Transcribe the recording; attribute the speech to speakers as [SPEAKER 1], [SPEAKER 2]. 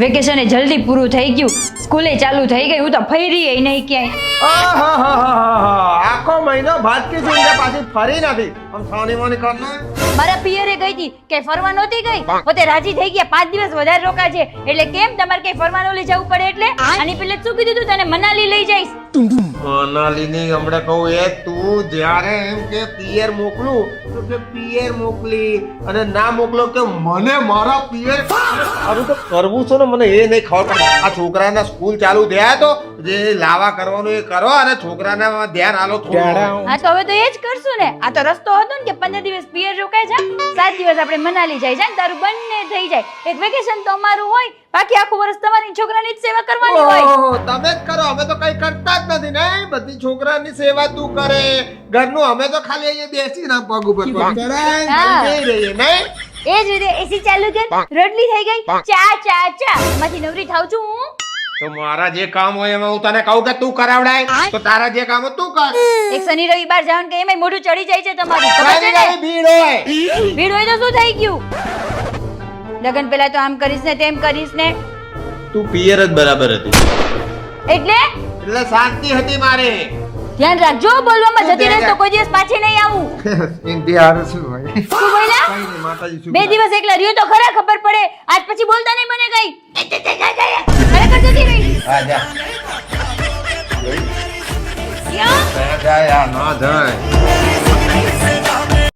[SPEAKER 1] Vacation જલ્દી પૂરું થઈ ગયું, સ્કૂલે ચાલુ થઈ ગઈ, હું તો ફરી નહીં ક્યાંય.
[SPEAKER 2] આખો મહિનો ભાટકી સુંદર પાછી ફરી નથી. આમ સાની માની કરના
[SPEAKER 1] મારા પિયરે ગઈ હતી કે ફરવા નહોતી ગઈ, પોતે રાજી થઈ ગયા 5 દિવસ વધારે રોકા છે. એટલે કેમ તમારે કઈ ફરવાનું લઈ જવું પડે એટલે? આની પેલે શું કીધું તું તને મનાલી લઈ જઈશ?
[SPEAKER 2] મનાલીની હમણાં કહું એ તું જ્યારે એમ કે પિયર મોકલું તો કે પિયર મોકલી અને ના મોકલો કે મને મારા પિયર આવું તો કરવું છે ને. મને એ નહીં ખબર પડે. આ છોકરાના સ્કૂલ ચાલુ થયા તો જે લાવા કરવાનું એ કરો અને છોકરાના ધ્યાન આલો થોડું.
[SPEAKER 1] હા તો હવે તો એ જ કરશું ને. આ તો રસ્તો હતો ને કે 15 દિવસ પિયર રોકાય છે, 7 દિવસ આપણે મનાલી જાય છે, તારું બંને થઈ જાય. એક વેકેશન તો અમારું હોય, બાકી આખું વર્ષ તમારી છોકરાની જ સેવા કરવાની હોય.
[SPEAKER 2] ઓહો, તમે જ કરો, અમે તો કઈ કરતા જ નથી ને. બધી છોકરાની સેવા તું કરે, ઘરનું અમે તો ખાલી અહીંયા બેસીને પગ ઉપર પગ ચડાવીને બેસી રહીએ નહીં.
[SPEAKER 1] એ જ રીતે એસી ચાલુ કર, રોટલી થઈ ગઈ, ચા ચા ચા, માંથી નવરી થાવ છું હું.
[SPEAKER 2] તો મારા જે કામ હોય એમાં હું તને કહું કે તું કરાવડાય, તો તારા જે કામ હોય તું કર.
[SPEAKER 1] એક શનિ રવિ બાર જવાનું કે એમાંય મોઢું ચડી જાય છે તમારું. ખબર છે ને?
[SPEAKER 2] તારી ભીડ હોય.
[SPEAKER 1] ભીડ હોય તો શું થઈ ગયું? લગન પેલા તો આમ કરીશ ને તેમ કરીશ ને,
[SPEAKER 2] તું પિયર જ બરાબર હતી
[SPEAKER 1] એટલે
[SPEAKER 2] શાંતિ હતી મારે.
[SPEAKER 1] ધ્યાન રાખજો, બોલવામાં જતી રહેશ તો કોઈ દિવસ પાછી નહીં આવું.
[SPEAKER 2] ઇન્ડિયા શું હોય?
[SPEAKER 1] શું બોલ્યા?
[SPEAKER 2] કઈ નહીં, માતાજી શું
[SPEAKER 1] 2 દિવસ એકલા રહ્યો તો ખરા ખબર પડે. આજ પછી બોલતા નહીં મને કઈ. ખરેખર જતી રહી.
[SPEAKER 2] આ જા.
[SPEAKER 1] ક્યાં?
[SPEAKER 2] જાય ના જાય.